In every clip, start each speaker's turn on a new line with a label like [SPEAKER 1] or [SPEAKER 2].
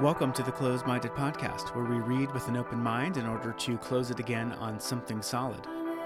[SPEAKER 1] Welcome to the Closed-Minded Podcast, where we read with an open mind in order to close it again on something solid.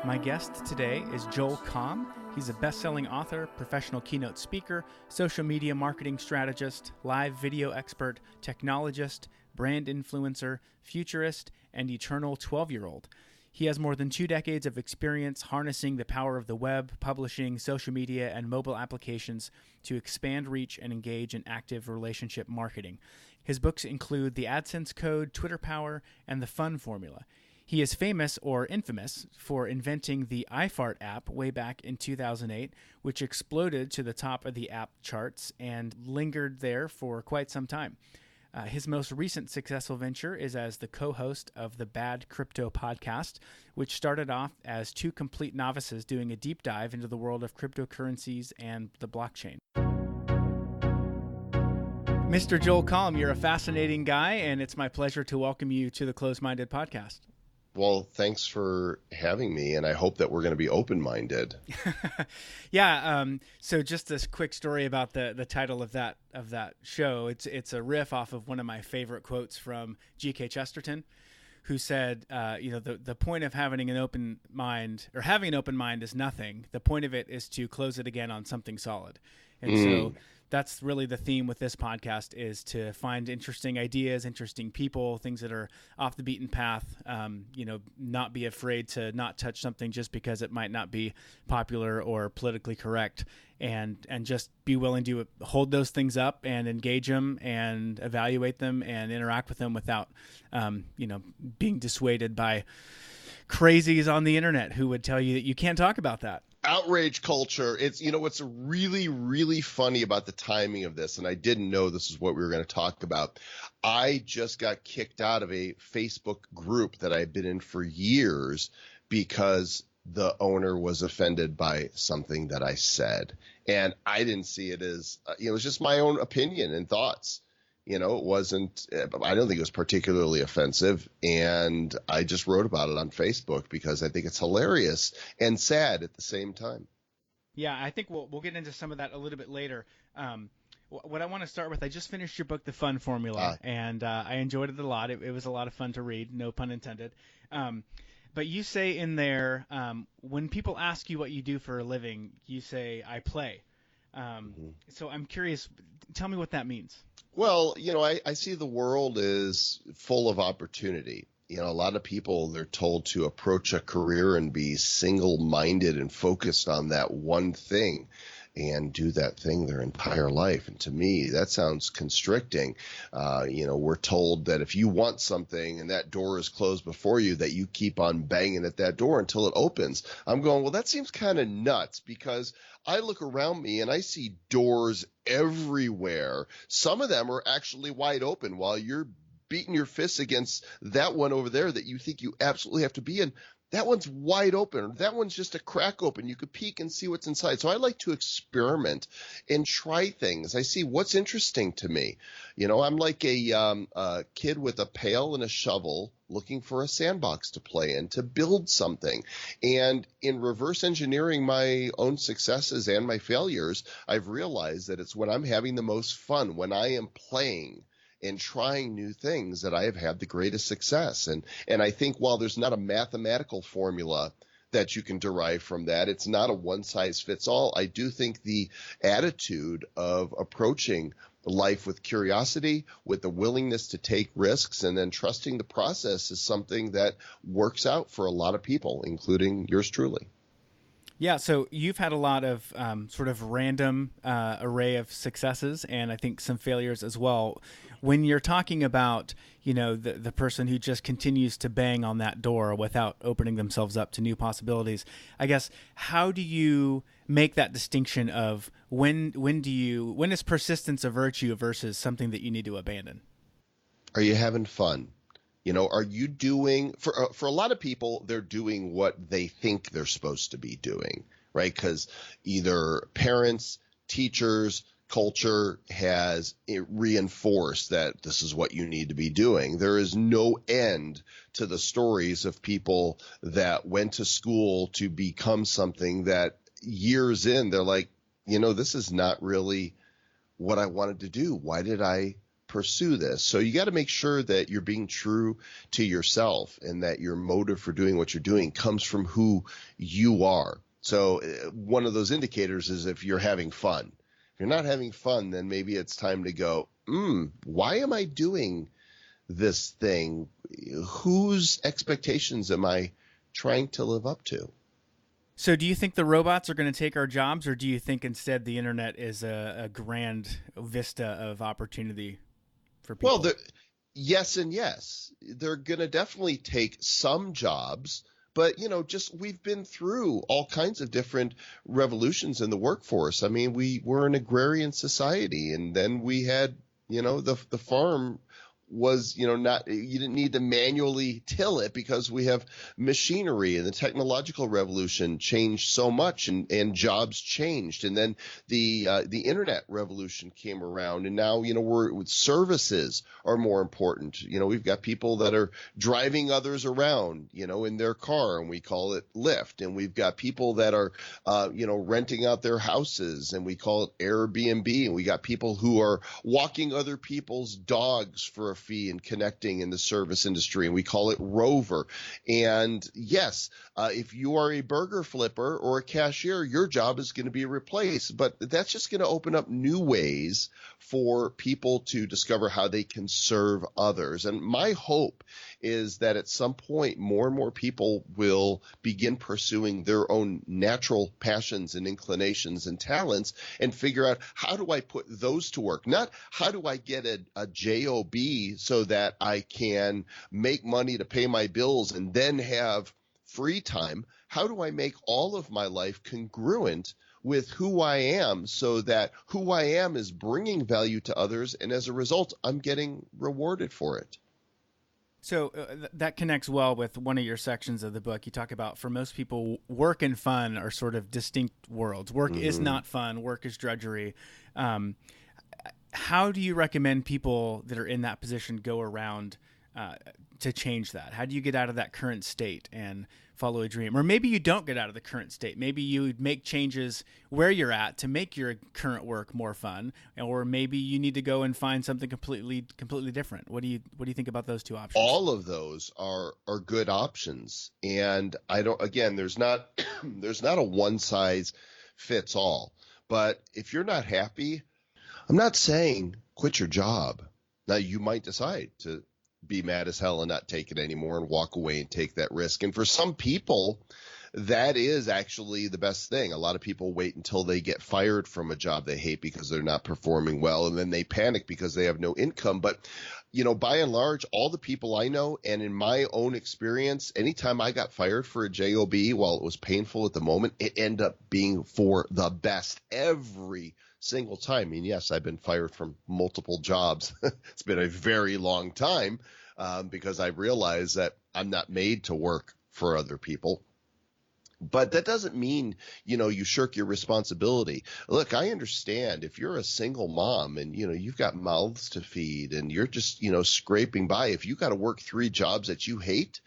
[SPEAKER 1] My guest today is Joel Comm. He's a best-selling author, professional keynote speaker, social media marketing strategist, live video expert, technologist, brand influencer, futurist, and eternal 12-year-old. He has more than 2 decades of experience harnessing the power of the web, publishing, social media, and mobile applications to expand reach and engage in active relationship marketing. His books include The AdSense Code, Twitter Power, and The Fun Formula. He is famous, or infamous, for inventing the iFart app way back in 2008, which exploded to the top of the app charts and lingered there for quite some time. His most recent successful venture is as the co-host of the Bad Crypto podcast, which started off as 2 complete novices doing a deep dive into the world of cryptocurrencies and the blockchain. Mr. Joel Comm, you're a fascinating guy, and it's my pleasure to welcome you to the Closed-Minded Podcast.
[SPEAKER 2] Well, thanks for having me, and I hope that we're going to be open-minded.
[SPEAKER 1] Yeah. So just this quick story about the title of that show. It's a riff off of one of my favorite quotes from G.K. Chesterton, who said, the point of having an open mind, or having an open mind, is nothing. The point of it is to close it again on something solid. And so that's really the theme with this podcast, is to find interesting ideas, interesting people, things that are off the beaten path, not be afraid to not touch something just because it might not be popular or politically correct, and just be willing to hold those things up and engage them and evaluate them and interact with them without, being dissuaded by crazies on the internet who would tell you that you can't talk about that.
[SPEAKER 2] Outrage culture. It's, what's really, really funny about the timing of this, and I didn't know this is what we were going to talk about. I just got kicked out of a Facebook group that I've been in for years because the owner was offended by something that I said. And I didn't see it as, it was just my own opinion and thoughts. It wasn't, I don't think it was particularly offensive. And I just wrote about it on Facebook because I think it's hilarious and sad at the same time.
[SPEAKER 1] Yeah, I think we'll get into some of that a little bit later. What I want to start with, I just finished your book, The Fun Formula, and I enjoyed it a lot. It was a lot of fun to read, no pun intended. But you say in there, when people ask you what you do for a living, you say, I play. So I'm curious, tell me what that means.
[SPEAKER 2] Well, I see the world is full of opportunity. A lot of people, they're told to approach a career and be single-minded and focused on that one thing and do that thing their entire life. And to me, that sounds constricting. We're told that if you want something and that door is closed before you, that you keep on banging at that door until it opens. I'm going, well, that seems kind of nuts, because I look around me and I see doors everywhere. Some of them are actually wide open while you're beating your fists against that one over there that you think you absolutely have to be in. That one's wide open. That one's just a crack open. You could peek and see what's inside. So I like to experiment and try things. I see what's interesting to me. I'm like a kid with a pail and a shovel looking for a sandbox to play in, to build something. And in reverse engineering my own successes and my failures, I've realized that it's when I'm having the most fun, when I am playing and trying new things, that I have had the greatest success. And I think while there's not a mathematical formula that you can derive from that, it's not a one-size-fits-all. I do think the attitude of approaching life with curiosity, with the willingness to take risks, and then trusting the process is something that works out for a lot of people, including yours truly.
[SPEAKER 1] Yeah, so you've had a lot of sort of random array of successes, and I think some failures as well. When you're talking about, the person who just continues to bang on that door without opening themselves up to new possibilities, I guess, how do you make that distinction of when is persistence a virtue versus something that you need to abandon?
[SPEAKER 2] Are you having fun? Are you doing, for a lot of people, they're doing what they think they're supposed to be doing, right? Because either parents, teachers, culture has reinforced that this is what you need to be doing. There is no end to the stories of people that went to school to become something that years in, they're like, this is not really what I wanted to do. Why did I pursue this. So you got to make sure that you're being true to yourself and that your motive for doing what you're doing comes from who you are. So one of those indicators is if you're having fun. If you're not having fun, then maybe it's time to go, why am I doing this thing? Whose expectations am I trying to live up to?
[SPEAKER 1] So do you think the robots are going to take our jobs, or do you think instead the internet is a grand vista of opportunity for people?
[SPEAKER 2] Well, yes and yes. They're going to definitely take some jobs, but, we've been through all kinds of different revolutions in the workforce. I mean, we were an agrarian society, and then we had, the farm was, not, you didn't need to manually till it because we have machinery, and the technological revolution changed so much, and jobs changed. And then the internet revolution came around, and now, services are more important. We've got people that are driving others around, in their car, and we call it Lyft. And we've got people that are, renting out their houses, and we call it Airbnb. And we got people who are walking other people's dogs for a fee and connecting in the service industry, and we call it Rover. And yes, if you are a burger flipper or a cashier, your job is going to be replaced, but that's just going to open up new ways for people to discover how they can serve others. And my hope is that at some point more and more people will begin pursuing their own natural passions and inclinations and talents and figure out, how do I put those to work? Not how do I get a job so that I can make money to pay my bills and then have free time. How do I make all of my life congruent with who I am so that who I am is bringing value to others, and as a result, I'm getting rewarded for it?
[SPEAKER 1] So that connects well with one of your sections of the book. You talk about, for most people, work and fun are sort of distinct worlds. Work is not fun. Work is drudgery. How do you recommend people that are in that position go around to change that? How do you get out of that current state and follow a dream? Or maybe you don't get out of the current state. Maybe you make changes where you're at to make your current work more fun, or maybe you need to go and find something completely different. What do you think about those two options?
[SPEAKER 2] All of those are good options, and there's not a one size fits all. But if you're not happy, I'm not saying quit your job. Now, you might decide to be mad as hell and not take it anymore and walk away and take that risk. And for some people, that is actually the best thing. A lot of people wait until they get fired from a job they hate because they're not performing well, and then they panic because they have no income. But, by and large, all the people I know, and in my own experience, anytime I got fired for a job, while it was painful at the moment, it ended up being for the best every single time. I mean, yes, I've been fired from multiple jobs. It's been a very long time because I realized that I'm not made to work for other people. But that doesn't mean, you shirk your responsibility. Look, I understand if you're a single mom and, you've got mouths to feed and you're just, scraping by. If you got to work 3 jobs that you hate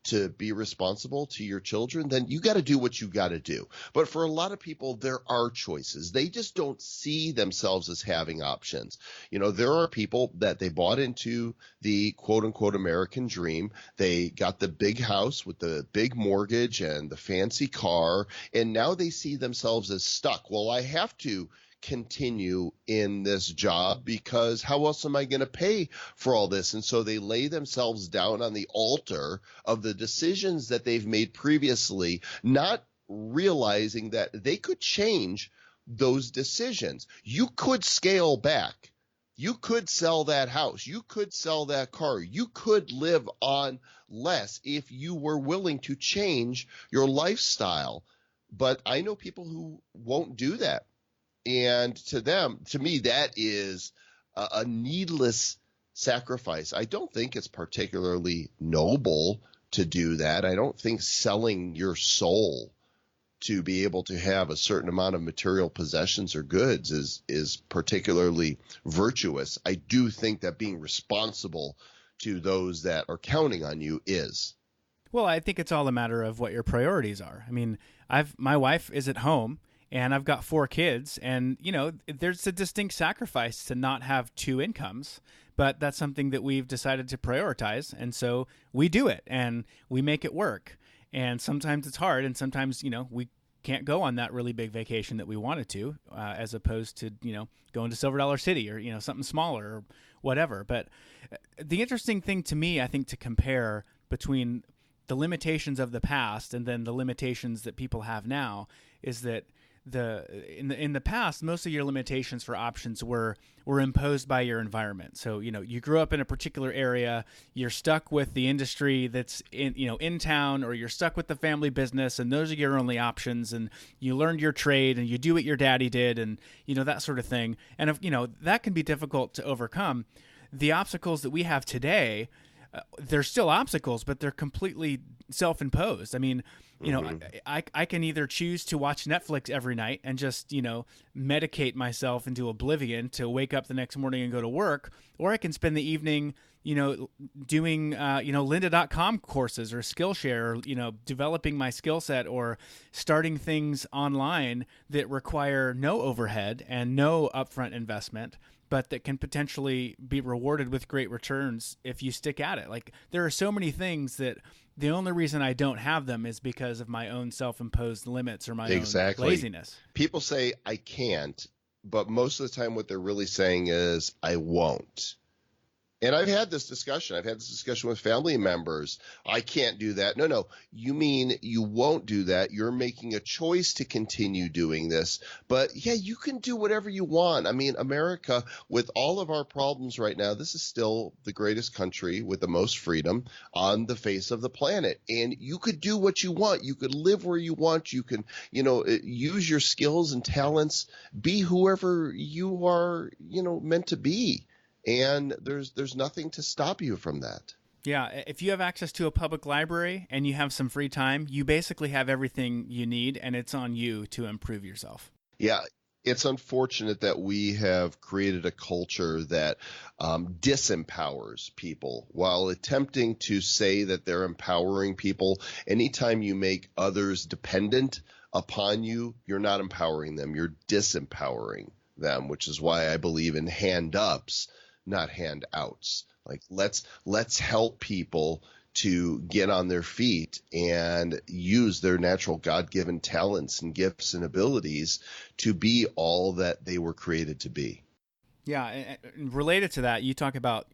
[SPEAKER 2] to be responsible to your children, then you got to do what you got to do. But for a lot of people, there are choices. They just don't see themselves as having options. There are people that they bought into the quote unquote American dream. They got the big house with the big mortgage and the fancy car, and now they see themselves as stuck. Well, I have to continue in this job because how else am I going to pay for all this? And so they lay themselves down on the altar of the decisions that they've made previously, not realizing that they could change those decisions. You could scale back. You could sell that house. You could sell that car. You could live on less if you were willing to change your lifestyle. But I know people who won't do that. And to me, that is a needless sacrifice. I don't think it's particularly noble to do that. I don't think selling your soul to be able to have a certain amount of material possessions or goods is particularly virtuous. I do think that being responsible to those that are counting on you is.
[SPEAKER 1] Well, I think it's all a matter of what your priorities are. I mean, my wife is at home, and I've got 4 kids, and, there's a distinct sacrifice to not have 2 incomes, but that's something that we've decided to prioritize. And so we do it and we make it work. And sometimes it's hard, and sometimes, we can't go on that really big vacation that we wanted to, as opposed to, going to Silver Dollar City or, something smaller or whatever. But the interesting thing to me, I think, to compare between the limitations of the past and then the limitations that people have now is that in the past, most of your limitations for options were imposed by your environment. So, you grew up in a particular area, you're stuck with the industry that's in town, or you're stuck with the family business, and those are your only options. And you learned your trade, and you do what your daddy did, and that sort of thing. And if that can be difficult to overcome. The obstacles that we have today, they're still obstacles, but they're completely self-imposed. I mean, I can either choose to watch Netflix every night and just, medicate myself into oblivion to wake up the next morning and go to work, or I can spend the evening, doing, lynda.com courses or Skillshare, or, developing my skill set, or starting things online that require no overhead and no upfront investment, but that can potentially be rewarded with great returns if you stick at it. Like, there are so many things that the only reason I don't have them is because of my own self-imposed limits or my own laziness.
[SPEAKER 2] People say I can't, but most of the time what they're really saying is I won't. And I've had this discussion. I've had this discussion with family members. I can't do that. No. You mean you won't do that. You're making a choice to continue doing this. But yeah, you can do whatever you want. I mean, America, with all of our problems right now, this is still the greatest country with the most freedom on the face of the planet. And you could do what you want. You could live where you want. You can, use your skills and talents, be whoever you are, meant to be. And there's nothing to stop you from that.
[SPEAKER 1] Yeah, if you have access to a public library and you have some free time, you basically have everything you need, and it's on you to improve yourself.
[SPEAKER 2] Yeah, it's unfortunate that we have created a culture that disempowers people while attempting to say that they're empowering people. Anytime you make others dependent upon you, you're not empowering them. You're disempowering them, which is why I believe in hand-ups, not handouts. Like, let's help people to get on their feet and use their natural God-given talents and gifts and abilities to be all that they were created to be.
[SPEAKER 1] Yeah, and related to that, you talk about,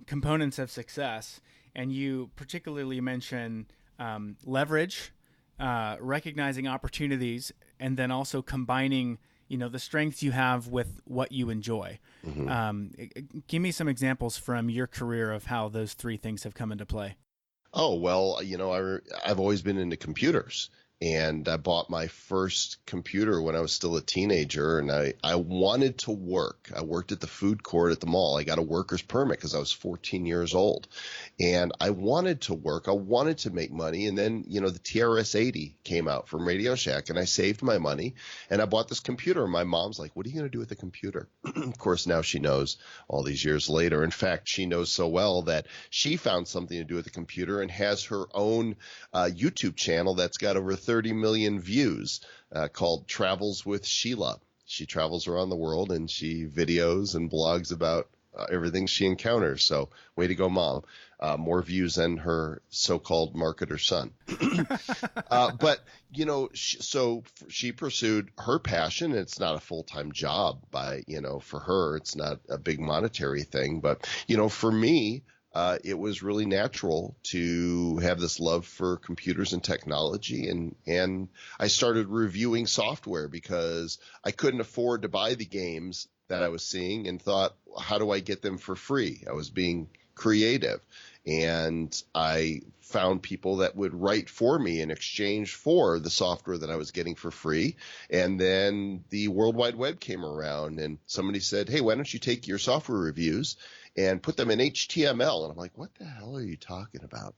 [SPEAKER 1] components of success, and you particularly mention leverage, recognizing opportunities, and then also combining the strengths you have with what you enjoy. Mm-hmm. Give me some examples from your career of how those three things have come into play.
[SPEAKER 2] Oh, well, I've always been into computers. And I bought my first computer when I was still a teenager, and I wanted to work. I worked at the food court at the mall. I got a worker's permit because I was 14 years old. And I wanted to work. I wanted to make money. And then, the TRS-80 came out from Radio Shack, and I saved my money, and I bought this computer. And my mom's like, what are you going to do with the computer? Of course, now she knows all these years later. In fact, she knows so well that she found something to do with the computer and has her own YouTube channel that's got over 30 million views called Travels with Sheila. She travels around the world and she videos and blogs about everything she encounters. So way to go, Mom. More views than her so-called marketer son. But, she pursued her passion. It's not a full-time job for her. It's not a big monetary thing. But, for me, it was really natural to have this love for computers and technology. And I started reviewing software because I couldn't afford to buy the games that I was seeing and thought, how do I get them for free? I was being creative. And I found people that would write for me in exchange for the software that I was getting for free. And then the World Wide Web came around and somebody said, hey, why don't you take your software reviews and put them in HTML? And I'm like, what the hell are you talking about?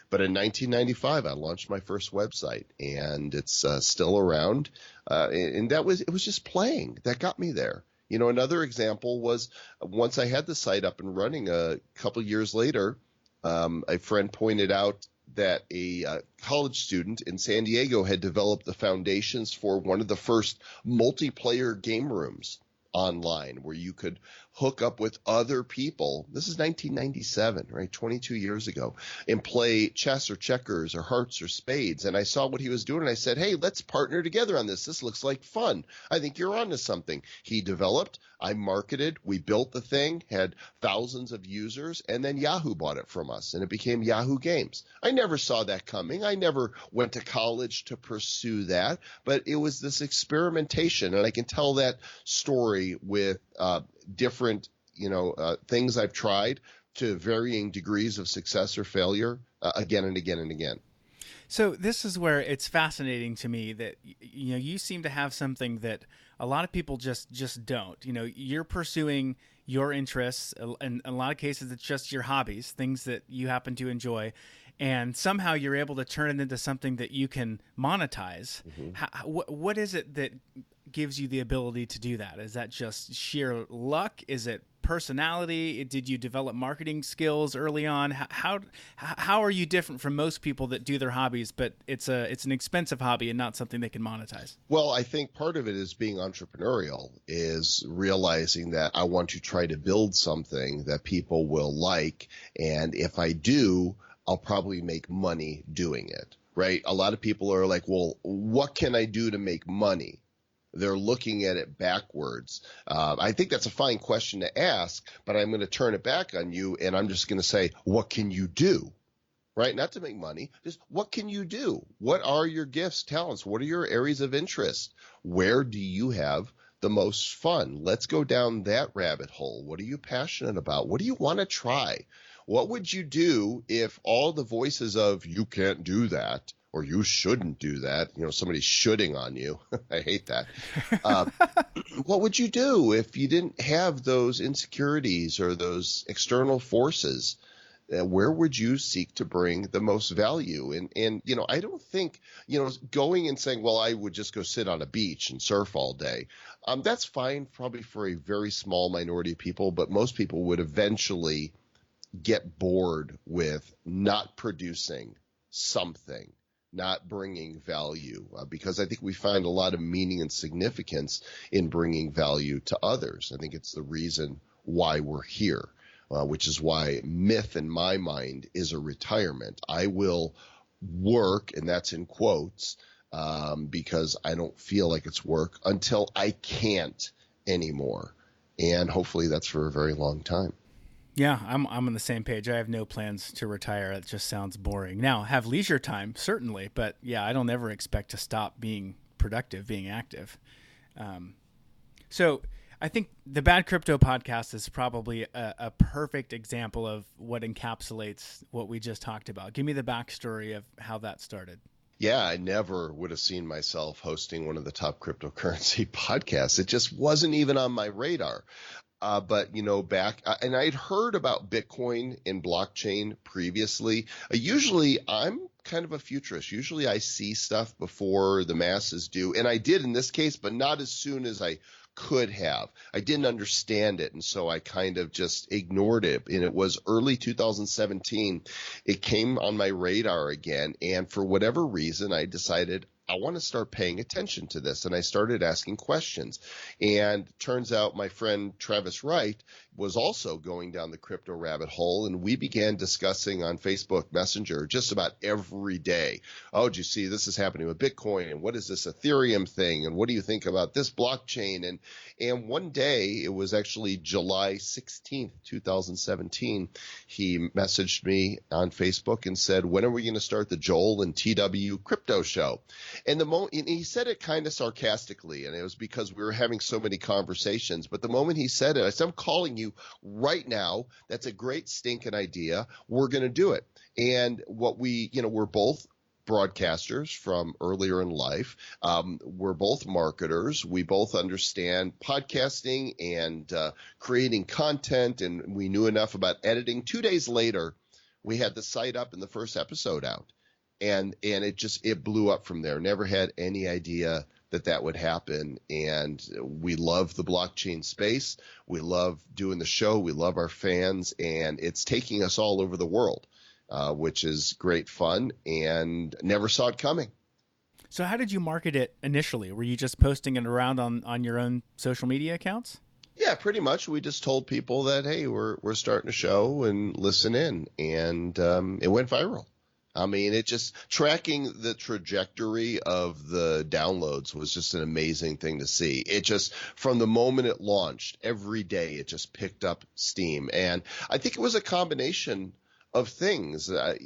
[SPEAKER 2] But in 1995, I launched my first website, and it's still around. And it was just playing that got me there. Another example was once I had the site up and running a couple years later, a friend pointed out that a college student in San Diego had developed the foundations for one of the first multiplayer game rooms online where you could hook up with other people. This is 1997, right? 22 years ago, and play chess or checkers or hearts or spades. And I saw what he was doing and I said, hey, let's partner together on this. This looks like fun. I think you're onto something. He developed, I marketed, we built the thing, had thousands of users, and then Yahoo bought it from us and it became Yahoo Games. I never saw that coming. I never went to college to pursue that, but it was this experimentation. And I can tell that story with different, things I've tried to varying degrees of success or failure again and again and again.
[SPEAKER 1] So this is where it's fascinating to me that you seem to have something that a lot of people just don't. You're pursuing your interests. In a lot of cases, it's just your hobbies, things that you happen to enjoy, and somehow you're able to turn it into something that you can monetize. Mm-hmm. What is it that gives you the ability to do that? Is that just sheer luck? Is it personality? Did you develop marketing skills early on? How are you different from most people that do their hobbies, but it's an expensive hobby and not something they can monetize?
[SPEAKER 2] Well, I think part of it is being entrepreneurial, is realizing that I want to try to build something that people will like, and if I do, I'll probably make money doing it, right? A lot of people are like, well, what can I do to make money? They're looking at it backwards. I think that's a fine question to ask, but I'm going to turn it back on you, and I'm just going to say, what can you do? Right? Not to make money, just what can you do? What are your gifts, talents? What are your areas of interest? Where do you have the most fun? Let's go down that rabbit hole. What are you passionate about? What do you want to try? What would you do if all the voices of you can't do that, or you shouldn't do that, somebody's shoulding on you. I hate that. What would you do if you didn't have those insecurities or those external forces? Where would you seek to bring the most value? And I don't think, going and saying, well, I would just go sit on a beach and surf all day. That's fine probably for a very small minority of people, but most people would eventually get bored with not producing something, not bringing value, because I think we find a lot of meaning and significance in bringing value to others. I think it's the reason why we're here, which is why myth in my mind is a retirement. I will work, and that's in quotes, because I don't feel like it's work until I can't anymore. And hopefully that's for a very long time.
[SPEAKER 1] Yeah, I'm on the same page. I have no plans to retire. It just sounds boring. Now, have leisure time, certainly, but yeah, I don't ever expect to stop being productive, being active. So I think the Bad Crypto podcast is probably a perfect example of what encapsulates what we just talked about. Give me the backstory of how that started.
[SPEAKER 2] Yeah, I never would have seen myself hosting one of the top cryptocurrency podcasts. It just wasn't even on my radar. But, back, and I'd heard about Bitcoin and blockchain previously. Usually I'm kind of a futurist. Usually I see stuff before the masses do. And I did in this case, but not as soon as I could have. I didn't understand it. And so I kind of just ignored it. And it was early 2017. It came on my radar again. And for whatever reason, I decided I want to start paying attention to this. And I started asking questions. And turns out my friend Travis Wright was also going down the crypto rabbit hole. And we began discussing on Facebook Messenger just about every day. Oh, do you see this is happening with Bitcoin? And what is this Ethereum thing? And what do you think about this blockchain? And one day, it was actually July 16th, 2017, he messaged me on Facebook and said, when are we going to start the Joel and TW crypto show? And he said it kind of sarcastically, and it was because we were having so many conversations. But the moment he said it, I said, I'm calling you right now. That's a great stinking idea. We're going to do it. And what we're both broadcasters from earlier in life. We're both marketers. We both understand podcasting and creating content, and we knew enough about editing. 2 days later, we had the site up and the first episode out. And it blew up from there. Never had any idea that would happen. And we love the blockchain space. We love doing the show. We love our fans. And it's taking us all over the world, which is great fun, and never saw it coming.
[SPEAKER 1] So how did you market it initially? Were you just posting it around on your own social media accounts?
[SPEAKER 2] Yeah, pretty much. We just told people that, hey, we're starting a show and listen in, and it went viral. I mean, it just tracking the trajectory of the downloads was just an amazing thing to see. It just, from the moment it launched, every day it just picked up steam. And I think it was a combination of things. At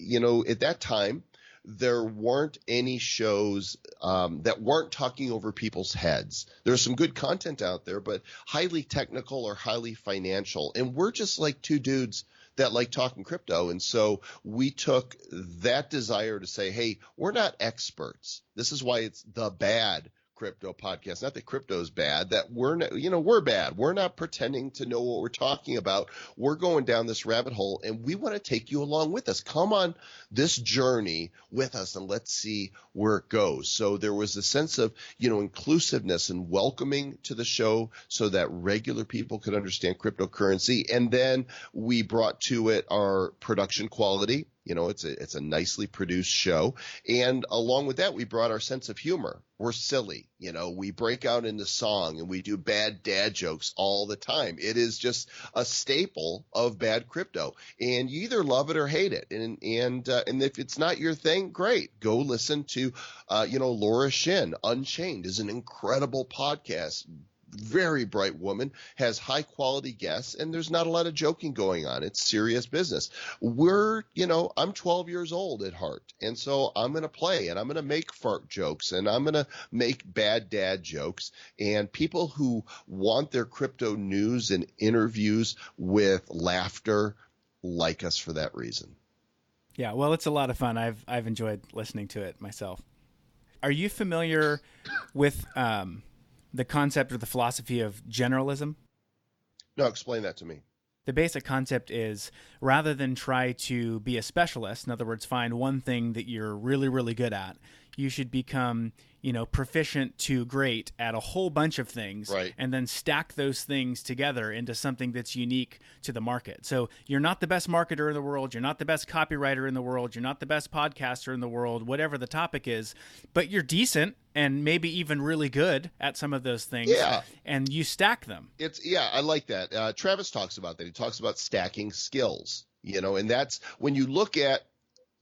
[SPEAKER 2] that time, there weren't any shows that weren't talking over people's heads. There's some good content out there, but highly technical or highly financial. And we're just like two dudes that like talking crypto. And so we took that desire to say, hey, we're not experts. This is why it's the bad crypto podcast. Not that crypto is bad, that we're not, we're bad. We're not pretending to know what we're talking about. We're going down this rabbit hole, and we want to take you along with us. Come on this journey with us, and let's see where it goes. So there was a sense of, inclusiveness and welcoming to the show so that regular people could understand cryptocurrency. And then we brought to it our production quality. It's a nicely produced show. And along with that, we brought our sense of humor. We're silly. We break out into song and we do bad dad jokes all the time. It is just a staple of bad crypto. And you either love it or hate it. And if it's not your thing, great. Go listen to, Laura Shin. Unchained is an incredible podcast. Very bright woman, has high quality guests, and there's not a lot of joking going on. It's serious business. I'm 12 years old at heart, and so I'm going to play, and I'm going to make fart jokes, and I'm going to make bad dad jokes, and people who want their crypto news and interviews with laughter like us for that reason.
[SPEAKER 1] Yeah, well, it's a lot of fun. I've enjoyed listening to it myself. Are you familiar with the concept or the philosophy of generalism?
[SPEAKER 2] No, explain that to me.
[SPEAKER 1] The basic concept is, rather than try to be a specialist, in other words, find one thing that you're really, really good at, you should become, proficient to great at a whole bunch of things,
[SPEAKER 2] right,
[SPEAKER 1] and then stack those things together into something that's unique to the market. So you're not the best marketer in the world, you're not the best copywriter in the world, you're not the best podcaster in the world, whatever the topic is, but you're decent and maybe even really good at some of those things.
[SPEAKER 2] Yeah.
[SPEAKER 1] And you stack them.
[SPEAKER 2] I like that. Travis talks about that. He talks about stacking skills, and that's when you look at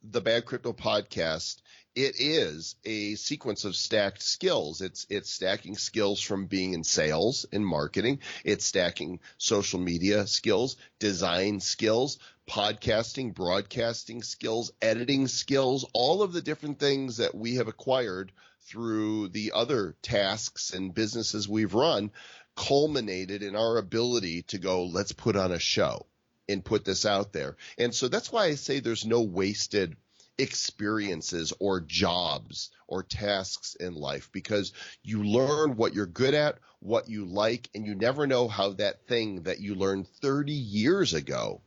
[SPEAKER 2] the Bad Crypto Podcast, it is a sequence of stacked skills. It's stacking skills from being in sales and marketing. It's stacking social media skills, design skills, podcasting, broadcasting skills, editing skills, all of the different things that we have acquired through the other tasks and businesses we've run culminated in our ability to go, let's put on a show and put this out there. And so that's why I say there's no wasted experiences or jobs or tasks in life, because you learn what you're good at, what you like, and you never know how that thing that you learned 30 years ago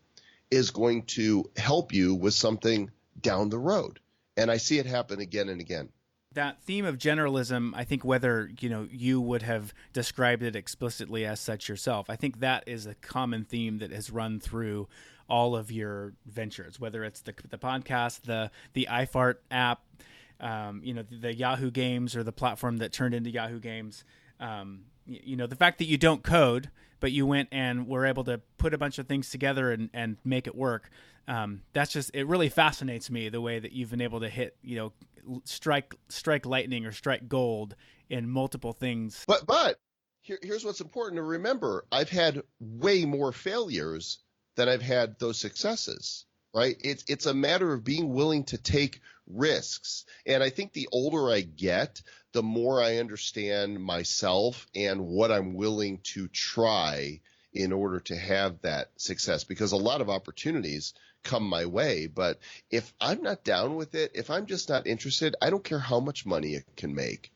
[SPEAKER 2] is going to help you with something down the road. And I see it happen again and again.
[SPEAKER 1] That theme of generalism, I think whether you would have described it explicitly as such yourself, I think that is a common theme that has run through all of your ventures, whether it's the podcast, the iFart app, the Yahoo Games, or the platform that turned into Yahoo Games. The fact that you don't code, but you went and were able to put a bunch of things together and make it work. It really fascinates me, the way that you've been able to hit, strike lightning or strike gold in multiple things.
[SPEAKER 2] But here's what's important to remember. I've had way more failures than I've had those successes, right? It's a matter of being willing to take risks. And I think the older I get, the more I understand myself and what I'm willing to try in order to have that success, because a lot of opportunities come my way. But if I'm not down with it, if I'm just not interested, I don't care how much money it can make.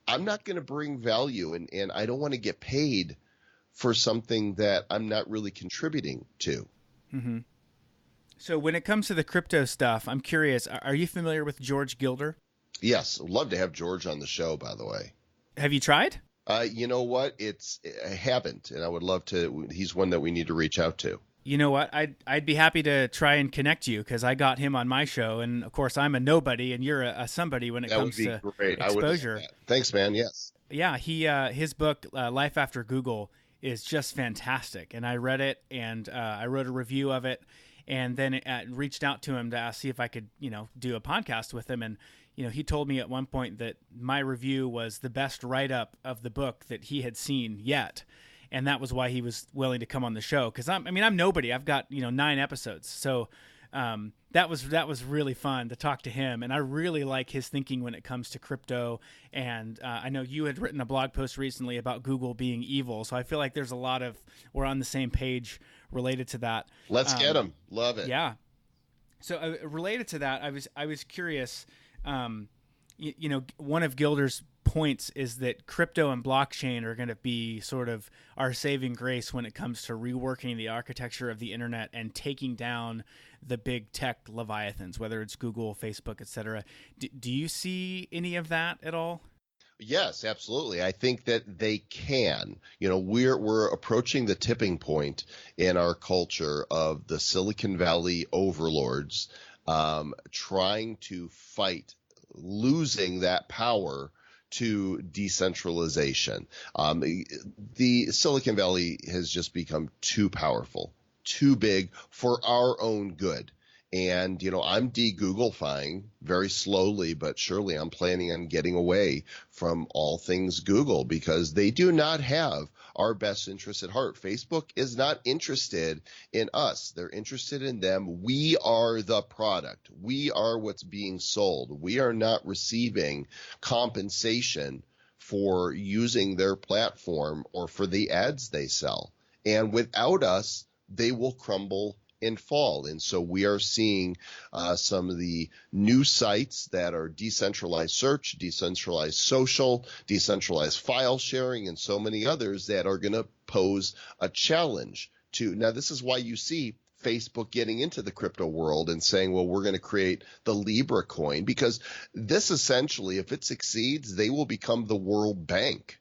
[SPEAKER 2] I'm not going to bring value, and I don't want to get paid for something that I'm not really contributing to.
[SPEAKER 1] Mm-hmm. So when it comes to the crypto stuff, I'm curious, are you familiar with George Gilder?
[SPEAKER 2] Yes. I'd love to have George on the show, by the way.
[SPEAKER 1] Have you tried?
[SPEAKER 2] You know what? I haven't, and I would love to. He's one that we need to reach out to.
[SPEAKER 1] You know what? I'd be happy to try and connect you because I got him on my show, and of course I'm a nobody, and you're a somebody when it
[SPEAKER 2] That would
[SPEAKER 1] comes
[SPEAKER 2] be
[SPEAKER 1] to
[SPEAKER 2] great. I would love
[SPEAKER 1] exposure.
[SPEAKER 2] that. Thanks, man. Yes.
[SPEAKER 1] Yeah, he his book Life After Google is just fantastic, and I read it, and I wrote a review of it, and then reached out to him to see if I could do a podcast with him, and he told me at one point that my review was the best write up of the book that he had seen yet. And that was why he was willing to come on the show. Because I'm nobody. I've got 9 episodes, so that was really fun to talk to him. And I really like his thinking when it comes to crypto. And I know you had written a blog post recently about Google being evil, so I feel like we're on the same page related to that.
[SPEAKER 2] Let's get him. Love it.
[SPEAKER 1] Yeah. So related to that, I was curious. One of Gilder's points is that crypto and blockchain are going to be sort of our saving grace when it comes to reworking the architecture of the internet and taking down the big tech leviathans, whether it's Google, Facebook, etc. Do you see any of that at all?
[SPEAKER 2] Yes, absolutely. I think that they can. We're approaching the tipping point in our culture of the Silicon Valley overlords trying to fight losing that power to decentralization. The Silicon Valley has just become too powerful, too big for our own good. And, I'm de-Googlifying very slowly, but surely I'm planning on getting away from all things Google because they do not have our best interests at heart. Facebook is not interested in us. They're interested in them. We are the product. We are what's being sold. We are not receiving compensation for using their platform or for the ads they sell. And without us, they will crumble and fall. And so we are seeing some of the new sites that are decentralized search, decentralized social, decentralized file sharing, and so many others that are going to pose a challenge to. Now, this is why you see Facebook getting into the crypto world and saying, well, we're going to create the Libra coin, because this essentially, if it succeeds, they will become the World Bank.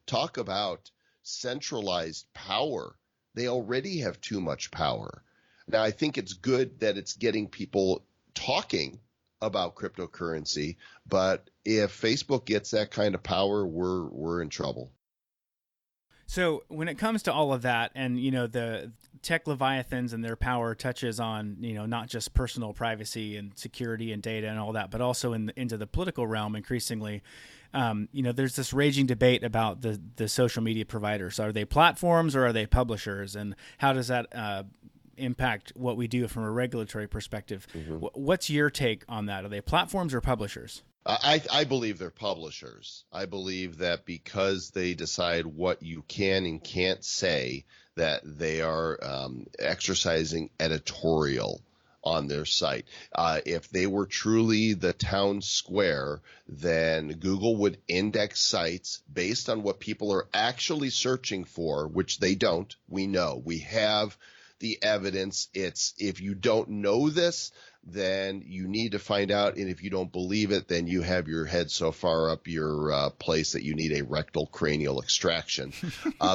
[SPEAKER 2] Talk about centralized power. They already have too much power. Now, I think it's good that it's getting people talking about cryptocurrency, but if Facebook gets that kind of power, we're in trouble.
[SPEAKER 1] So when it comes to all of that, and the tech leviathans and their power touches on not just personal privacy and security and data and all that, but also into the political realm increasingly. There's this raging debate about the social media providers. Are they platforms or are they publishers? And how does that impact what we do from a regulatory perspective? Mm-hmm. What's your take on that? Are they platforms or publishers?
[SPEAKER 2] I believe they're publishers. I believe that because they decide what you can and can't say, that they are exercising editorial on their site. If they were truly the town square, then Google would index sites based on what people are actually searching for, which they don't. We know. We have the evidence. It's, if you don't know this, then you need to find out. And if you don't believe it, then you have your head so far up your place that you need a rectal cranial extraction.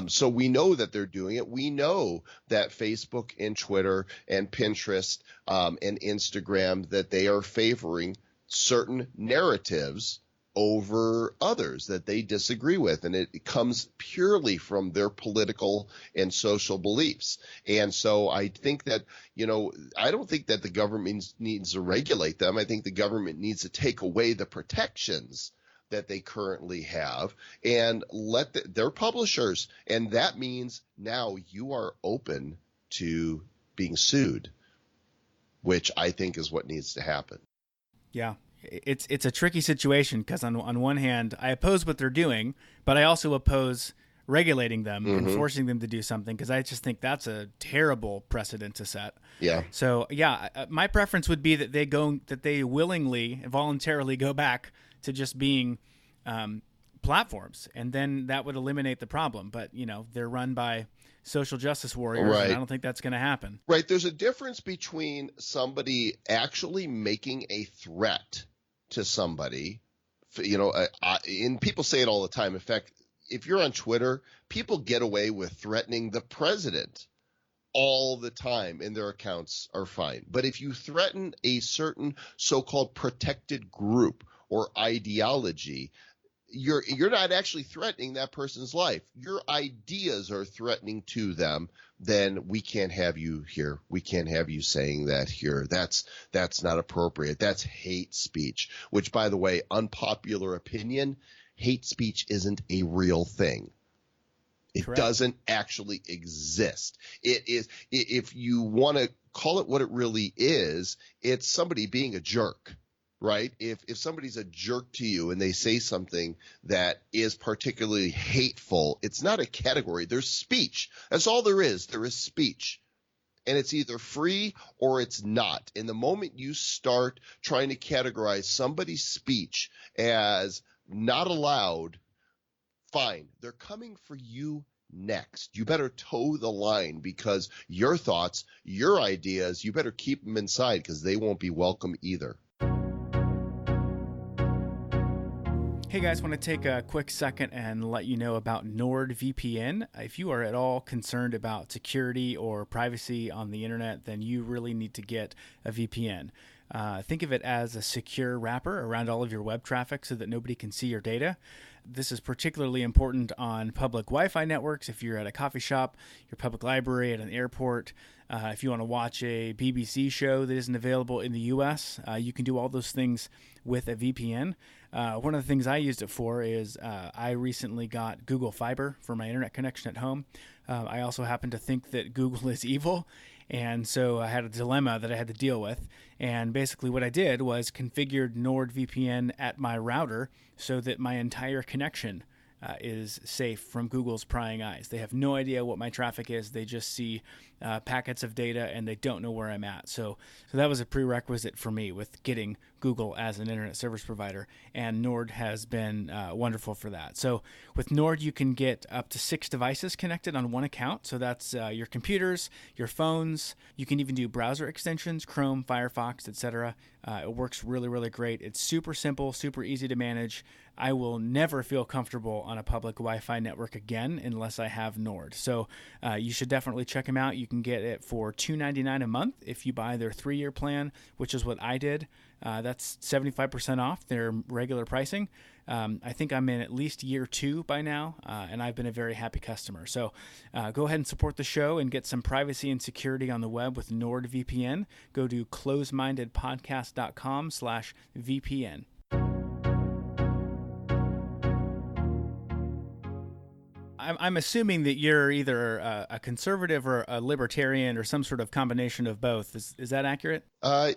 [SPEAKER 2] So we know that they're doing it. We know that Facebook and Twitter and Pinterest and Instagram, that they are favoring certain narratives over others that they disagree with. And it comes purely from their political and social beliefs. And so I think that, I don't think that the government needs to regulate them. I think the government needs to take away the protections that they currently have and let their publishers. And that means now you are open to being sued, which I think is what needs to happen.
[SPEAKER 1] Yeah. It's a tricky situation because on one hand, I oppose what they're doing, but I also oppose regulating them and forcing them to do something, because I just think that's a terrible precedent to set.
[SPEAKER 2] Yeah.
[SPEAKER 1] So my preference would be that they willingly, voluntarily go back to just being platforms, and then that would eliminate the problem. But they're run by social justice warriors, right. And I don't think that's going to happen.
[SPEAKER 2] Right. There's a difference between somebody actually making a threat to somebody, and people say it all the time. In fact, if you're on Twitter, people get away with threatening the president all the time and their accounts are fine. But if you threaten a certain so-called protected group or ideology, you're not actually threatening that person's life. Your ideas are threatening to them. Then we can't have you here. We can't have you saying that here. That's not appropriate. That's hate speech, which, by the way, unpopular opinion, hate speech isn't a real thing. It
[SPEAKER 1] Correct.
[SPEAKER 2] doesn't actually exist. It is, if you want to call it what it really is, it's somebody being a jerk. Right? If somebody's a jerk to you and they say something that is particularly hateful, it's not a category. There's speech. That's all there is. There is speech. And it's either free or it's not. And the moment you start trying to categorize somebody's speech as not allowed, fine. They're coming for you next. You better toe the line, because your thoughts, your ideas, you better keep them inside, because they won't be welcome either.
[SPEAKER 1] Hey guys, want to take a quick second and let you know about NordVPN. If you are at all concerned about security or privacy on the internet, then you really need to get a VPN. Think of it as a secure wrapper around all of your web traffic so that nobody can see your data. This is particularly important on public Wi-Fi networks. If you're at a coffee shop, your public library, at an airport, if you want to watch a BBC show that isn't available in the US, you can do all those things with a VPN. One of the things I used it for is I recently got Google Fiber for my internet connection at home. I also happen to think that Google is evil, and so I had a dilemma that I had to deal with. And basically what I did was configured NordVPN at my router so that my entire connection is safe from Google's prying eyes. They have no idea what my traffic is. They just see packets of data, and they don't know where I'm at. So that was a prerequisite for me with getting Google as an internet service provider, and Nord has been wonderful for that. So with Nord, you can get up to 6 devices connected on one account. So that's your computers, your phones. You can even do browser extensions, Chrome, Firefox, etc. It works really, really great. It's super simple, super easy to manage. I will never feel comfortable on a public Wi-Fi network again unless I have Nord. So you should definitely check them out. You can get it for $2.99 a month if you buy their 3-year plan, which is what I did. That's 75% off their regular pricing. I think I'm in at least year 2 by now, and I've been a very happy customer. So go ahead and support the show and get some privacy and security on the web with NordVPN. Go to closemindedpodcast.com/VPN. I'm assuming that you're either a conservative or a libertarian or some sort of combination of both. Is that accurate?
[SPEAKER 2] I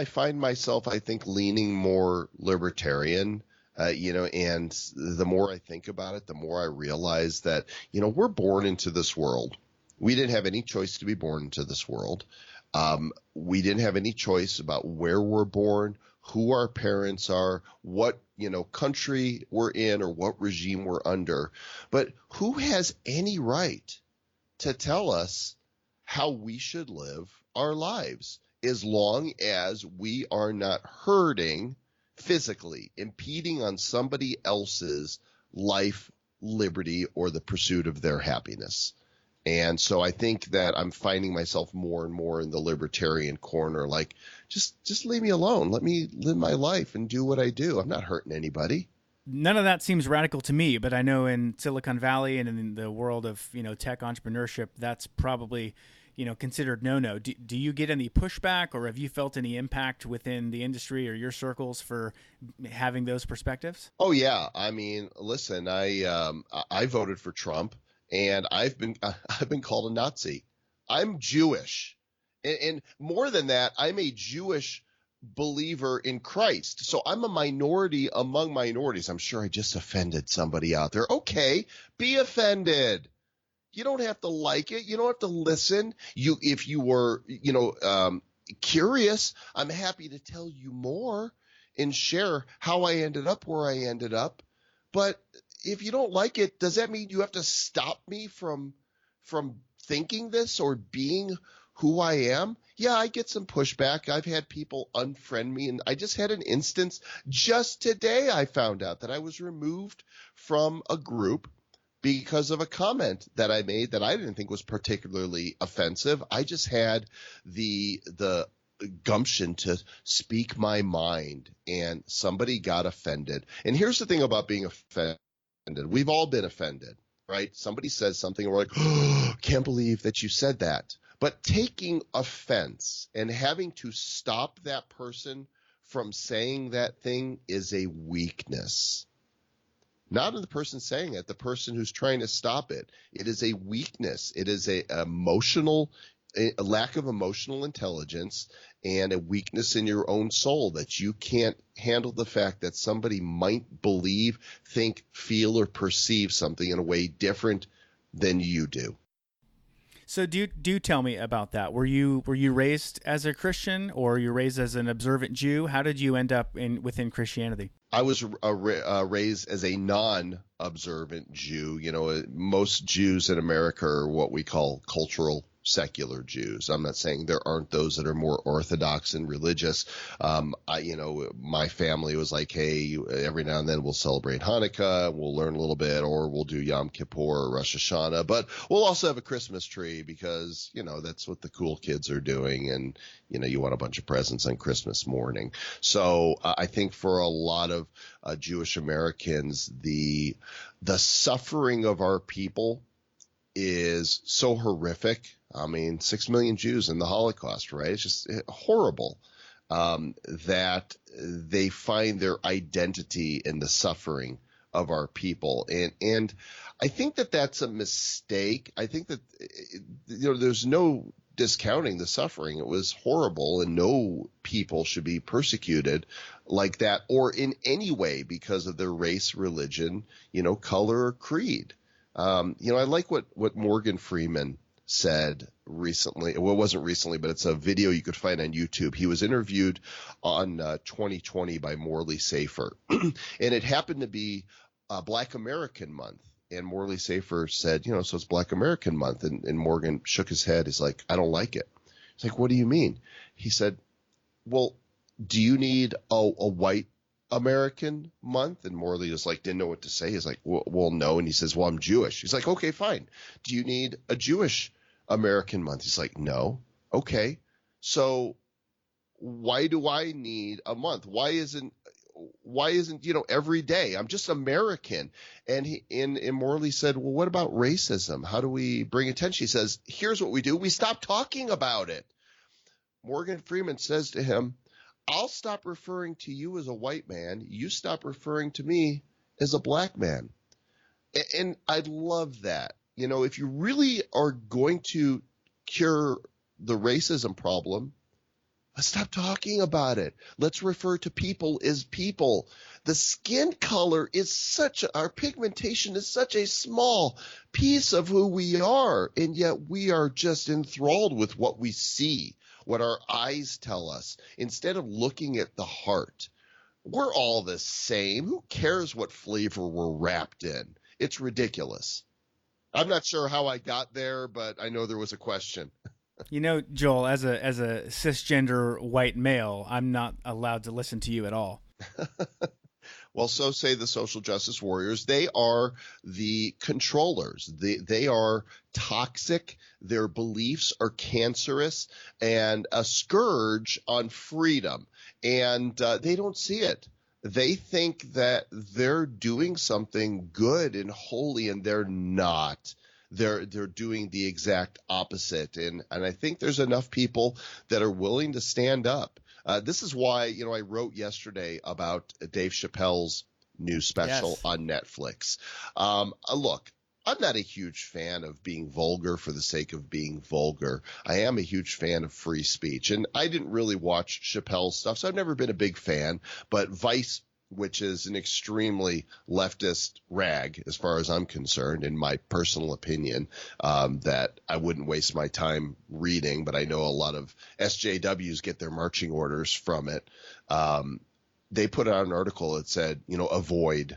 [SPEAKER 2] find myself, I think, leaning more libertarian, and the more I think about it, the more I realize that, we're born into this world. We didn't have any choice to be born into this world. We didn't have any choice about where we're born, who our parents are, what, country we're in or what regime we're under. But who has any right to tell us how we should live our lives, as long as we are not hurting physically, impeding on somebody else's life, liberty, or the pursuit of their happiness? And so I think that I'm finding myself more and more in the libertarian corner, like, just leave me alone. Let me live my life and do what I do. I'm not hurting anybody.
[SPEAKER 1] None of that seems radical to me, but I know in Silicon Valley and in the world of, tech entrepreneurship, that's probably, considered no-no. Do you get any pushback, or have you felt any impact within the industry or your circles for having those perspectives?
[SPEAKER 2] Oh, yeah. I mean, listen, I voted for Trump. And I've been called a Nazi. I'm Jewish. And more than that, I'm a Jewish believer in Christ. So I'm a minority among minorities. I'm sure I just offended somebody out there. Okay, be offended. You don't have to like it. You don't have to listen. If you were, curious, I'm happy to tell you more and share how I ended up where I ended up. But if you don't like it, does that mean you have to stop me from thinking this or being who I am? Yeah, I get some pushback. I've had people unfriend me, and I just had an instance just today. I found out that I was removed from a group because of a comment that I made that I didn't think was particularly offensive. I just had the gumption to speak my mind, and somebody got offended. And here's the thing about being offended. We've all been offended, right? Somebody says something and we're like, oh, can't believe that you said that. But taking offense and having to stop that person from saying that thing is a weakness. Not in the person saying it, the person who's trying to stop it. It is a weakness. It is a lack of emotional intelligence and a weakness in your own soul that you can't handle the fact that somebody might believe, think, feel, or perceive something in a way different than you do.
[SPEAKER 1] So do tell me about that. Were you raised as a Christian, or were you raised as an observant Jew? How did you end up within Christianity?
[SPEAKER 2] I was raised as a non-observant Jew. You know, most Jews in America are what we call cultural secular Jews. I'm not saying there aren't those that are more orthodox and religious. My family was like, hey, every now and then we'll celebrate Hanukkah, we'll learn a little bit, or we'll do Yom Kippur or Rosh Hashanah, but we'll also have a Christmas tree because, that's what the cool kids are doing. And, you want a bunch of presents on Christmas morning. So I think for a lot of Jewish Americans, the suffering of our people is so horrific. I mean, 6 million Jews in the Holocaust, right? It's just horrible that they find their identity in the suffering of our people. And I think that that's a mistake. I think that, there's no discounting the suffering. It was horrible, and no people should be persecuted like that or in any way because of their race, religion, color, or creed. I like what Morgan Freeman said recently. Well, it wasn't recently, but it's a video you could find on YouTube. He was interviewed on 2020 by Morley Safer, and it happened to be Black American Month. And Morley Safer said, so it's Black American Month. And Morgan shook his head. He's like, I don't like it. He's like, what do you mean? He said, well, do you need a white American Month? And Morley just didn't know what to say. He's like, well, no. And he says, well, I'm Jewish. He's like, okay, fine. Do you need a Jewish American Month? He's like, no. Okay. So why do I need a month? Why isn't every day? I'm just American. And Morley said, well, what about racism? How do we bring attention? He says, here's what we do. We stop talking about it. Morgan Freeman says to him, I'll stop referring to you as a white man. You stop referring to me as a black man. And I love that. If you really are going to cure the racism problem, let's stop talking about it. Let's refer to people as people. The skin color is our pigmentation is such a small piece of who we are. And yet we are just enthralled with what we see, what our eyes tell us, instead of looking at the heart. We're all the same. Who cares what flavor we're wrapped in? It's ridiculous. I'm not sure how I got there, but I know there was a question.
[SPEAKER 1] Joel, as a cisgender white male, I'm not allowed to listen to you at all.
[SPEAKER 2] Well, so say the social justice warriors. They are the controllers. They are toxic. Their beliefs are cancerous and a scourge on freedom. And they don't see it. They think that they're doing something good and holy, and they're not. They're doing the exact opposite. And I think there's enough people that are willing to stand up. This is why, I wrote yesterday about Dave Chappelle's new special on Netflix. Look, I'm not a huge fan of being vulgar for the sake of being vulgar. I am a huge fan of free speech. And I didn't really watch Chappelle's stuff, so I've never been a big fan. But Vice, which is an extremely leftist rag as far as I'm concerned, in my personal opinion, that I wouldn't waste my time reading, but I know a lot of SJWs get their marching orders from it. They put out an article that said, avoid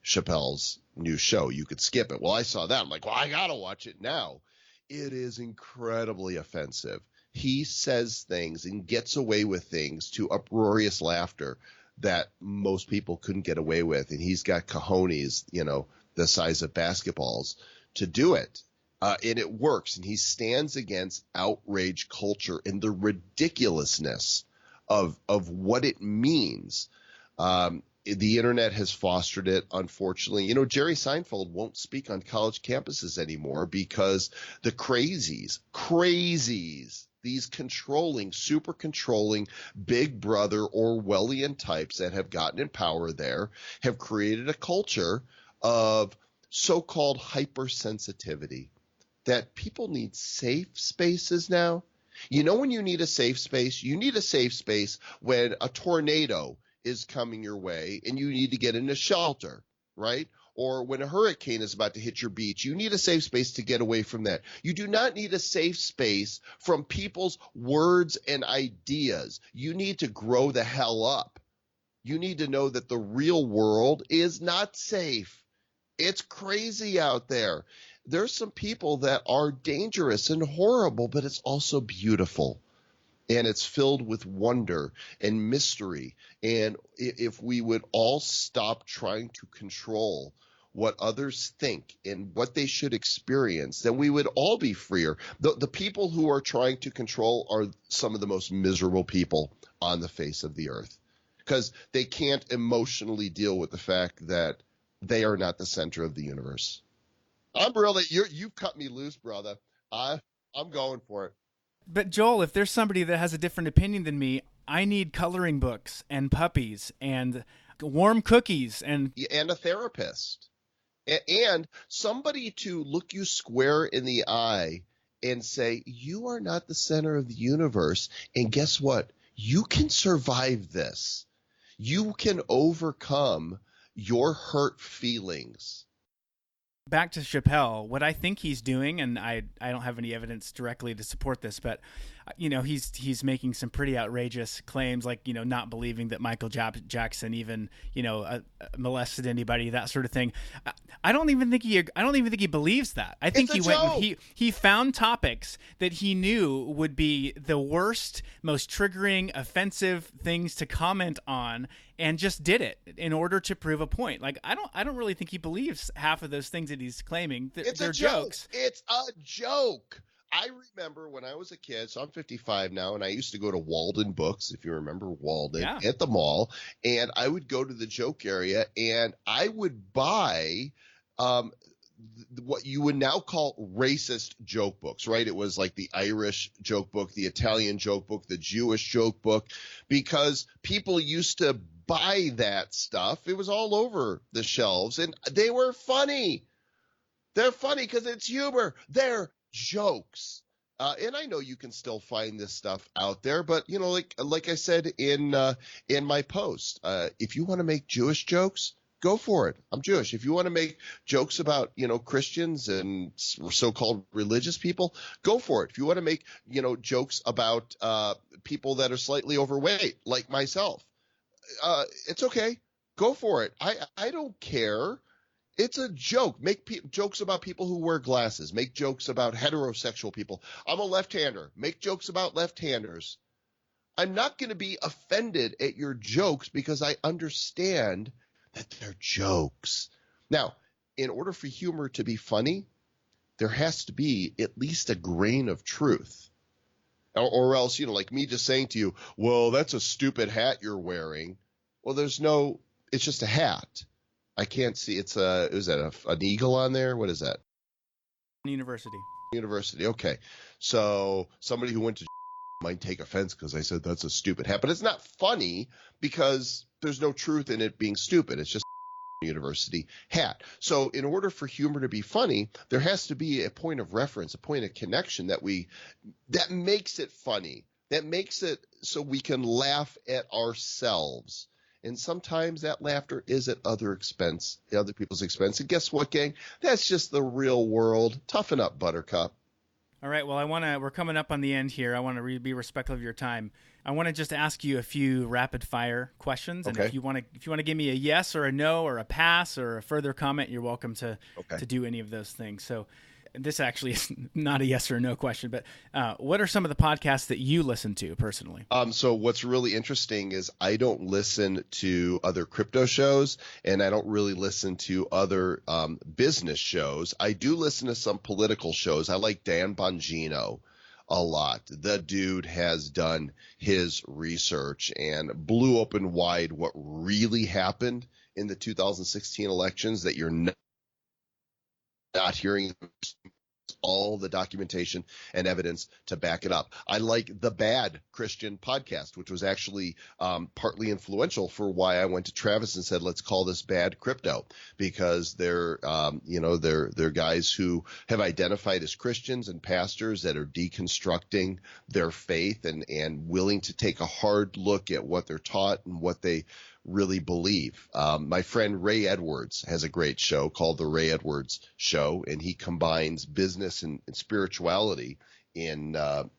[SPEAKER 2] Chappelle's new show. You could skip it. Well, I saw that. I'm like, well, I got to watch it now. It is incredibly offensive. He says things and gets away with things to uproarious laughter that most people couldn't get away with. And he's got cojones, the size of basketballs to do it. And it works. And he stands against outrage culture and the ridiculousness of what it means. The internet has fostered it, unfortunately. Jerry Seinfeld won't speak on college campuses anymore because the crazies, these controlling, super controlling, big brother Orwellian types that have gotten in power there have created a culture of so-called hypersensitivity that people need safe spaces now. When you need a safe space? You need a safe space when a tornado is coming your way and you need to get into shelter, right? Or when a hurricane is about to hit your beach, you need a safe space to get away from that. You do not need a safe space from people's words and ideas. You need to grow the hell up. You need to know that the real world is not safe. It's crazy out there. There's some people that are dangerous and horrible, but it's also beautiful. And it's filled with wonder and mystery. And if we would all stop trying to control what others think and what they should experience, then we would all be freer. The people who are trying to control are some of the most miserable people on the face of the earth because they can't emotionally deal with the fact that they are not the center of the universe. You've cut me loose, brother. I'm going for it.
[SPEAKER 1] But Joel, if there's somebody that has a different opinion than me, I need coloring books and puppies and warm cookies and
[SPEAKER 2] a therapist and somebody to look you square in the eye and say, you are not the center of the universe. And guess what? You can survive this. You can overcome your hurt feelings.
[SPEAKER 1] Back to Chappelle, what I think he's doing, and I don't have any evidence directly to support this, but he's making some pretty outrageous claims, like not believing that Michael Jackson even molested anybody, that sort of thing. I don't even think he believes that. I think he found topics that he knew would be the worst, most triggering, offensive things to comment on, and just did it in order to prove a point. Like I don't really think he believes half of those things that he's claiming. They're jokes.
[SPEAKER 2] It's a joke. I remember when I was a kid, so I'm 55 now, and I used to go to Walden Books, if you remember Walden, at the mall, and I would go to the joke area, and I would buy what you would now call racist joke books, right? It was like the Irish joke book, the Italian joke book, the Jewish joke book, because people used to buy that stuff. It was all over the shelves, and they were funny. They're funny because it's humor. They're jokes. And I know you can still find this stuff out there, but like I said in my post, if you want to make Jewish jokes, go for it. I'm Jewish. If you want to make jokes about, Christians and so-called religious people, go for it. If you want to make, jokes about people that are slightly overweight, like myself, it's okay. Go for it. I don't care. It's a joke. Make jokes about people who wear glasses. Make jokes about heterosexual people. I'm a left-hander. Make jokes about left-handers. I'm not going to be offended at your jokes because I understand that they're jokes. Now, in order for humor to be funny, there has to be at least a grain of truth. Or else, like me just saying to you, well, that's a stupid hat you're wearing. Well, it's just a hat. I can't see. Is that an eagle on there? What is that? University. Okay. So somebody who went to might take offense because I said that's a stupid hat, but it's not funny because there's no truth in it being stupid. It's just a university hat. So in order for humor to be funny, there has to be a point of reference, a point of connection that makes it funny, that makes it so we can laugh at ourselves. And sometimes that laughter is at other people's expense. And guess what, gang? That's just the real world. Toughen up, Buttercup.
[SPEAKER 1] All right. Well, we're coming up on the end here. I want to be respectful of your time. I want to just ask you a few rapid fire questions. And
[SPEAKER 2] okay.
[SPEAKER 1] if you want to give me a yes or a no or a pass or a further comment, you're welcome to do any of those things. So this actually is not a yes or no question, but what are some of the podcasts that you listen to personally?
[SPEAKER 2] So what's really interesting is I don't listen to other crypto shows, and I don't really listen to other business shows. I do listen to some political shows. I like Dan Bongino a lot. The dude has done his research and blew open wide what really happened in the 2016 elections that you're not hearing all the documentation and evidence to back it up. I like the Bad Christian podcast, which was actually partly influential for why I went to Travis and said, let's call this Bad Crypto, because they're guys who have identified as Christians and pastors that are deconstructing their faith and willing to take a hard look at what they're taught and what they really believe. My friend Ray Edwards has a great show called The Ray Edwards Show, and he combines business and spirituality in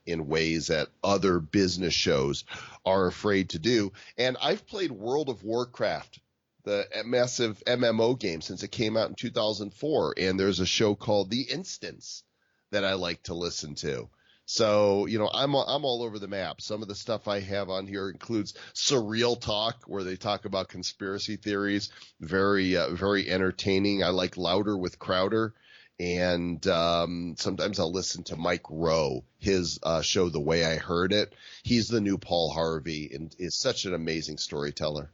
[SPEAKER 2] ways that other business shows are afraid to do. And I've played World of Warcraft, the massive MMO game, since it came out in 2004. And there's a show called The Instance that I like to listen to. So, I'm all over the map. Some of the stuff I have on here includes Surreal Talk, where they talk about conspiracy theories. Very, very entertaining. I like Louder with Crowder. And sometimes I'll listen to Mike Rowe, his show, The Way I Heard It. He's the new Paul Harvey and is such an amazing storyteller.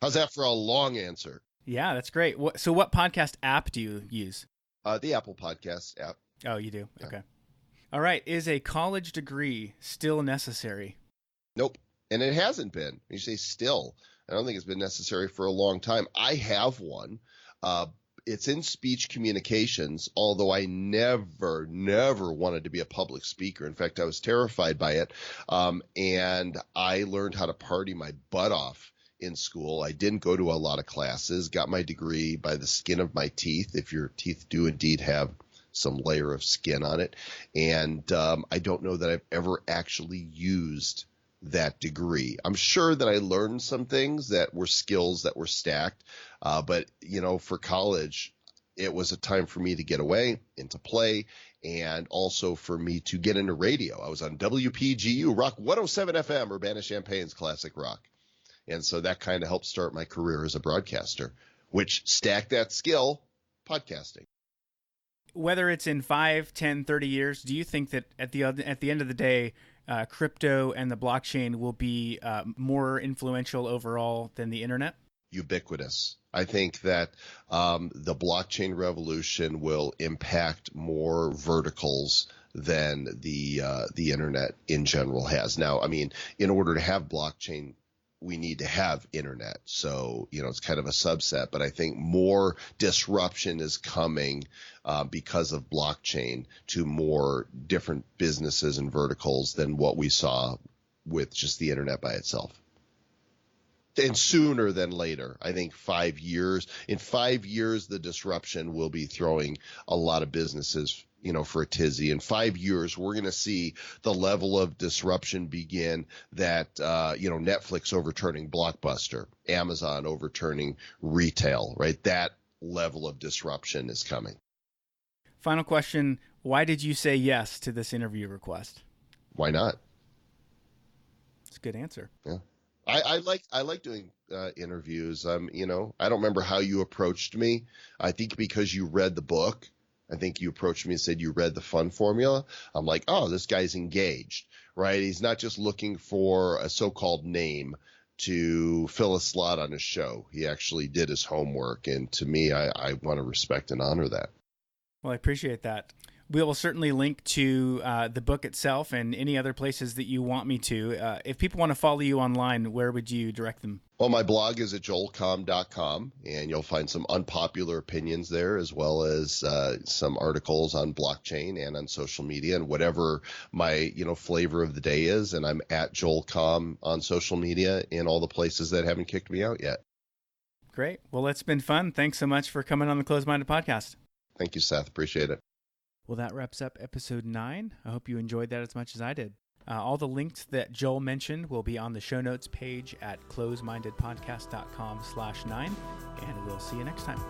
[SPEAKER 2] How's that for a long answer?
[SPEAKER 1] Yeah, that's great. So what podcast app do you use?
[SPEAKER 2] The Apple Podcast app.
[SPEAKER 1] Oh, you do?
[SPEAKER 2] Yeah.
[SPEAKER 1] Okay. All right. Is a college degree still necessary?
[SPEAKER 2] Nope. And it hasn't been. You say still. I don't think it's been necessary for a long time. I have one. It's in speech communications, although I never wanted to be a public speaker. In fact, I was terrified by it. And I learned how to party my butt off in school. I didn't go to a lot of classes, got my degree by the skin of my teeth, if your teeth do indeed have some layer of skin on it. And I don't know that I've ever actually used that degree. I'm sure that I learned some things that were skills that were stacked. But, for college, it was a time for me to get away and to play, and also for me to get into radio. I was on WPGU Rock 107 FM, Urbana-Champaign's classic rock. And so that kind of helped start my career as a broadcaster, which stacked that skill, podcasting.
[SPEAKER 1] Whether it's in 5, 10, 30 years, do you think that at the end of the day, crypto and the blockchain will be more influential overall than the internet?
[SPEAKER 2] Ubiquitous. I think that the blockchain revolution will impact more verticals than the internet in general has. Now, in order to have blockchain, we need to have internet. So, it's kind of a subset, but I think more disruption is coming because of blockchain to more different businesses and verticals than what we saw with just the internet by itself. And sooner than later, I think 5 years. In 5 years, the disruption will be throwing a lot of businesses, for a tizzy. In 5 years, we're going to see the level of disruption begin that, Netflix overturning Blockbuster, Amazon overturning retail, right? That level of disruption is coming.
[SPEAKER 1] Final question. Why did you say yes to this interview request?
[SPEAKER 2] Why not?
[SPEAKER 1] It's a good answer.
[SPEAKER 2] Yeah. I like doing interviews. I don't remember how you approached me. I think because you read the book. I think you approached me and said you read the fun formula. I'm like, oh, this guy's engaged, right? He's not just looking for a so-called name to fill a slot on his show. He actually did his homework. And to me, I want to respect and honor that.
[SPEAKER 1] Well, I appreciate that. We will certainly link to the book itself and any other places that you want me to. If people want to follow you online, where would you direct them? Well,
[SPEAKER 2] my blog is at joelcomm.com, and you'll find some unpopular opinions there, as well as some articles on blockchain and on social media and whatever my flavor of the day is. And I'm at joelcomm on social media in all the places that haven't kicked me out yet.
[SPEAKER 1] Great. Well, it's been fun. Thanks so much for coming on the Closed Minded Podcast.
[SPEAKER 2] Thank you, Seth. Appreciate it.
[SPEAKER 1] Well, that wraps up episode 9. I hope you enjoyed that as much as I did. All the links that Joel mentioned will be on the show notes page at closemindedpodcast.com/9, and we'll see you next time.